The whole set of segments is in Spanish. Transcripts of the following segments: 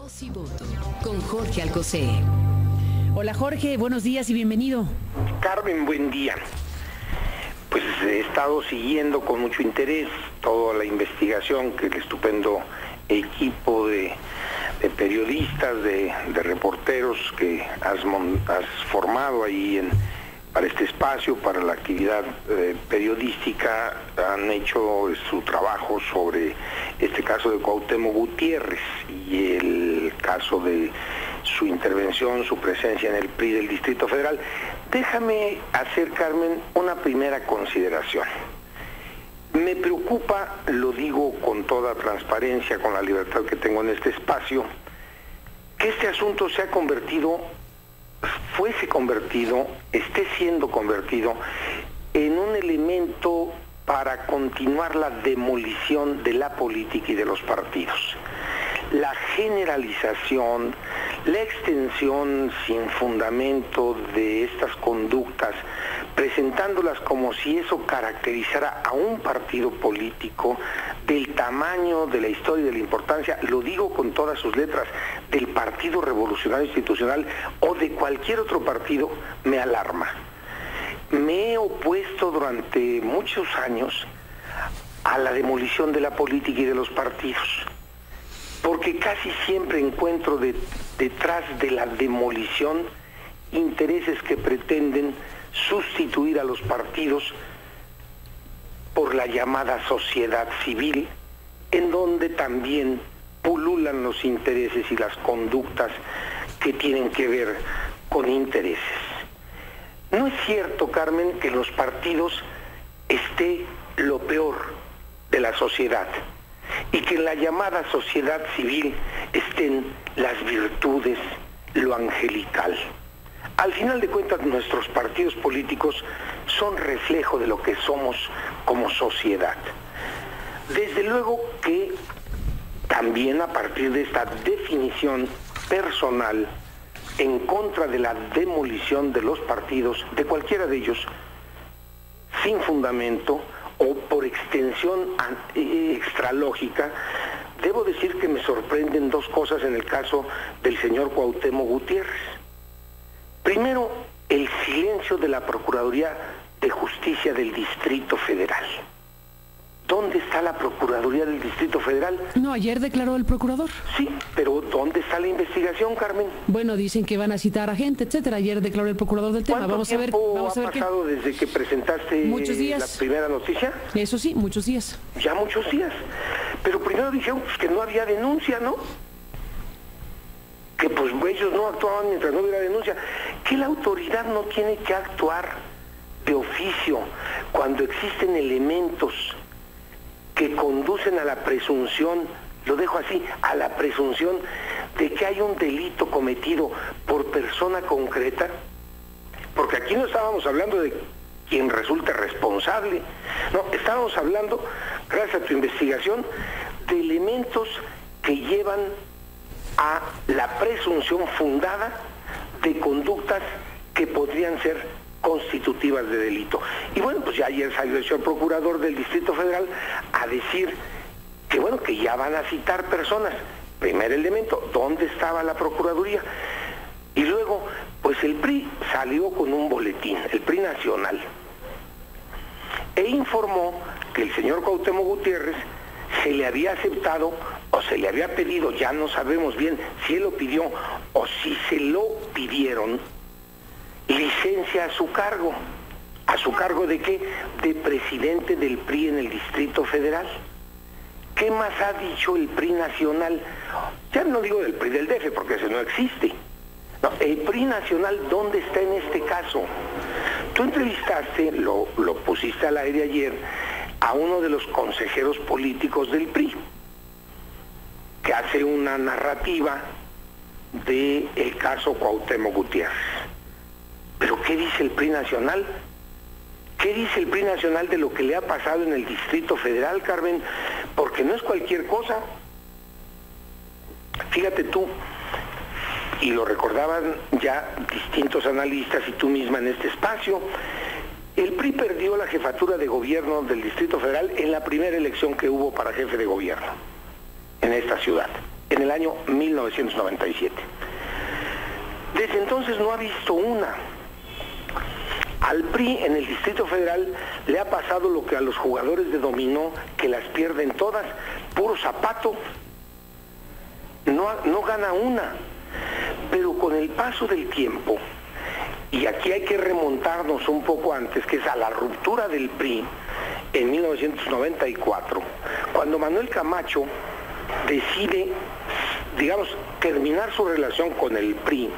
Voz y voto con Jorge Alcocer. Hola Jorge, buenos días y bienvenido. Carmen, buen día. Pues he estado siguiendo con mucho interés toda la investigación que el estupendo equipo de periodistas, de reporteros que has formado ahí para este espacio, para la actividad periodística, han hecho su trabajo sobre este caso de Cuauhtémoc Gutiérrez y el caso de su intervención, su presencia en el PRI del Distrito Federal. Déjame hacer, Carmen, una primera consideración. Me preocupa, lo digo con toda transparencia, con la libertad que tengo en este espacio, que este asunto esté siendo convertido en un elemento para continuar la demolición de la política y de los partidos. La generalización, la extensión sin fundamento de estas conductas, presentándolas como si eso caracterizara a un partido político del tamaño, de la historia y de la importancia, lo digo con todas sus letras, del Partido Revolucionario Institucional o de cualquier otro partido, me alarma. Me he opuesto durante muchos años a la demolición de la política y de los partidos, porque casi siempre encuentro detrás de la demolición intereses que pretenden sustituir a los partidos por la llamada sociedad civil, en donde también pululan los intereses y las conductas que tienen que ver con intereses. No es cierto, Carmen, que en los partidos esté lo peor de la sociedad y que en la llamada sociedad civil estén las virtudes, lo angelical. Al final de cuentas, nuestros partidos políticos son reflejo de lo que somos como sociedad. Desde luego que también a partir de esta definición personal en contra de la demolición de los partidos, de cualquiera de ellos, sin fundamento o por extensión extralógica, debo decir que me sorprenden dos cosas en el caso del señor Cuauhtémoc Gutiérrez. Primero, el silencio de la Procuraduría de Justicia del Distrito Federal. ¿Dónde está la Procuraduría del Distrito Federal? No, ayer declaró el procurador. Sí, pero ¿dónde está la investigación, Carmen? Bueno, dicen que van a citar a gente, etcétera. Ayer declaró el procurador del tema. Vamos a ver ha pasado desde que presentaste muchos días. La primera noticia? Eso sí, muchos días. Ya muchos días. Pero primero dijeron que no había denuncia, ¿no? Que pues ellos no actuaban mientras no hubiera denuncia. Que la autoridad no tiene que actuar de oficio cuando existen elementos que conducen a la presunción, lo dejo así, a la presunción de que hay un delito cometido por persona concreta, porque aquí no estábamos hablando de quien resulta responsable, no, estábamos hablando, gracias a tu investigación, de elementos que llevan a la presunción fundada de conductas que podrían ser constitutivas de delito. Y bueno, pues ya ayer salió el señor procurador del Distrito Federal a decir que bueno, que ya van a citar personas. Primer elemento, ¿dónde estaba la Procuraduría? Y luego, pues el PRI salió con un boletín, el PRI nacional, e informó que el señor Cuauhtémoc Gutiérrez se le había aceptado o se le había pedido, ya no sabemos bien si él lo pidió o si se lo pidieron, licencia a su cargo. ¿A su cargo de qué? De presidente del PRI en el Distrito Federal. ¿Qué más ha dicho el PRI nacional? Ya no digo del PRI del DF, porque ese no existe. No, el PRI nacional, ¿dónde está en este caso? Tú entrevistaste, lo pusiste al aire ayer, a uno de los consejeros políticos del PRI, que hace una narrativa del caso Cuauhtémoc Gutiérrez. ¿Pero qué dice el PRI nacional? ¿Qué dice el PRI nacional de lo que le ha pasado en el Distrito Federal, Carmen? Porque no es cualquier cosa. Fíjate tú, y lo recordaban ya distintos analistas y tú misma en este espacio, el PRI perdió la jefatura de gobierno del Distrito Federal en la primera elección que hubo para jefe de gobierno en esta ciudad. en el año 1997. Desde entonces no ha visto una. Al PRI en el Distrito Federal le ha pasado lo que a los jugadores de dominó, que las pierden todas, puro zapato. No gana una. Pero con el paso del tiempo, y aquí hay que remontarnos un poco antes, que es a la ruptura del PRI en 1994, cuando Manuel Camacho decide, digamos, terminar su relación con el PRI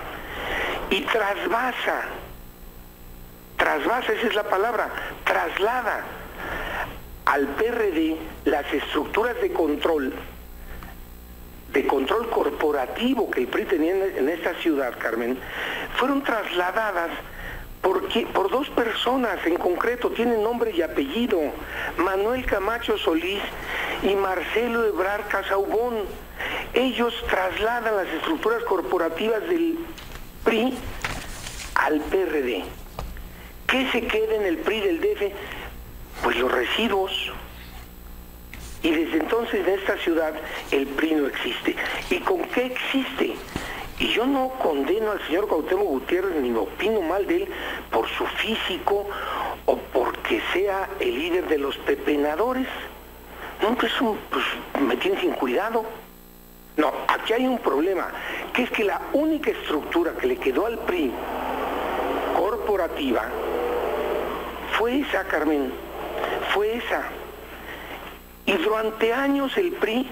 y trasvasa, esa es la palabra, traslada al PRD las estructuras de control corporativo que el PRI tenía en esta ciudad, Carmen, fueron trasladadas por dos personas en concreto, tienen nombre y apellido, Manuel Camacho Solís y Marcelo Ebrard Casaubón. Ellos trasladan las estructuras corporativas del PRI al PRD. ¿Qué se queda en el PRI del DF? Pues los residuos. Y desde entonces en esta ciudad el PRI no existe. ¿Y con qué existe? Y yo no condeno al señor Cuauhtémoc Gutiérrez ni me opino mal de él por su físico o porque sea el líder de los pepenadores. No, pues me tiene sin cuidado. No, aquí hay un problema, que es que la única estructura que le quedó al PRI corporativa fue esa, Carmen, fue esa. Y durante años el PRI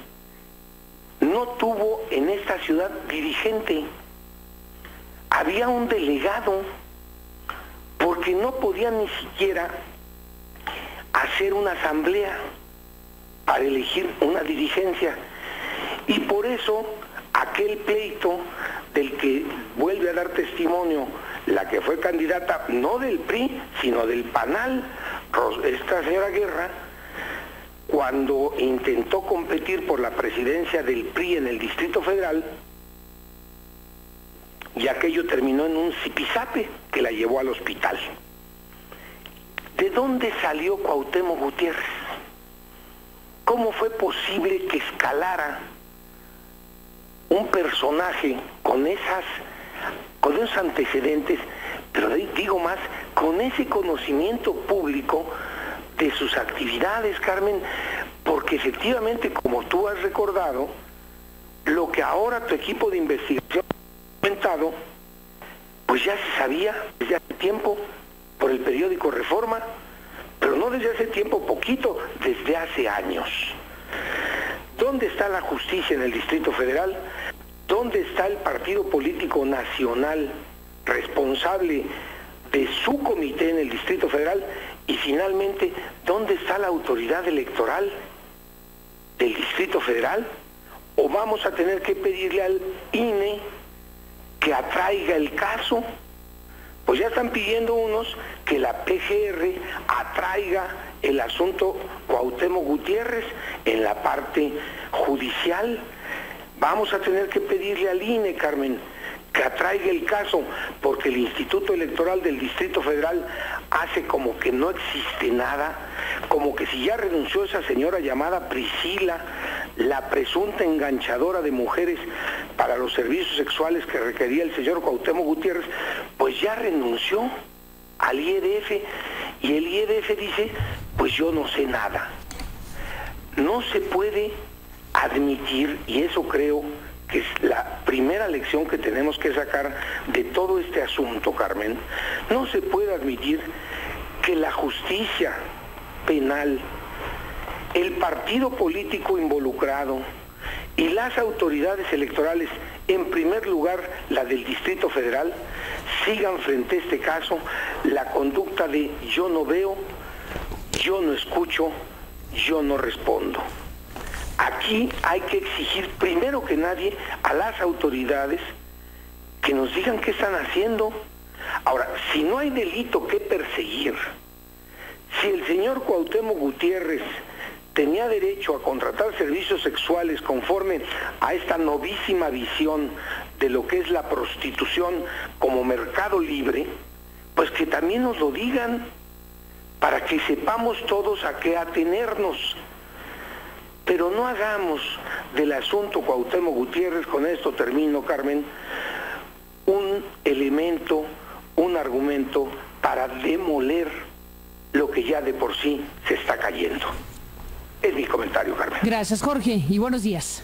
no tuvo en esta ciudad dirigente. Había un delegado, porque no podían ni siquiera hacer una asamblea para elegir una dirigencia. Y por eso aquel pleito del que vuelve a dar testimonio la que fue candidata, no del PRI, sino del PANAL, esta señora Guerra, cuando intentó competir por la presidencia del PRI en el Distrito Federal, y aquello terminó en un zipizape que la llevó al hospital. ¿De dónde salió Cuauhtémoc Gutiérrez? ¿Cómo fue posible que escalara un personaje con esos antecedentes, pero digo más, con ese conocimiento público de sus actividades, Carmen? Porque efectivamente, como tú has recordado, lo que ahora tu equipo de investigación ha comentado, pues ya se sabía desde hace tiempo por el periódico Reforma, pero no desde hace tiempo poquito, desde hace años. ¿Dónde está la justicia en el Distrito Federal? ¿Dónde está el partido político nacional responsable de su comité en el Distrito Federal? Y finalmente, ¿dónde está la autoridad electoral del Distrito Federal? ¿O vamos a tener que pedirle al INE que atraiga el caso? Pues ya están pidiendo unos que la PGR atraiga el asunto Cuauhtémoc Gutiérrez en la parte judicial. Vamos a tener que pedirle al INE, Carmen, que atraiga el caso, porque el Instituto Electoral del Distrito Federal hace como que no existe nada, como que si ya renunció esa señora llamada Priscila, la presunta enganchadora de mujeres para los servicios sexuales que requería el señor Cuauhtémoc Gutiérrez, pues ya renunció al IEDF, y el IEDF dice, pues yo no sé nada. No se puede admitir, y eso creo que es la primera lección que tenemos que sacar de todo este asunto, Carmen, no se puede admitir que la justicia penal, el partido político involucrado y las autoridades electorales, en primer lugar la del Distrito Federal, sigan frente a este caso la conducta de yo no veo, yo no escucho, yo no respondo. Aquí hay que exigir primero que nadie a las autoridades que nos digan qué están haciendo. Ahora, si no hay delito que perseguir, si el señor Cuauhtémoc Gutiérrez tenía derecho a contratar servicios sexuales conforme a esta novísima visión de lo que es la prostitución como mercado libre, pues que también nos lo digan para que sepamos todos a qué atenernos. Pero no hagamos del asunto Cuauhtémoc Gutiérrez, con esto termino, Carmen, un elemento, un argumento para demoler lo que ya de por sí se está cayendo. Es mi comentario, Carmen. Gracias, Jorge, y buenos días.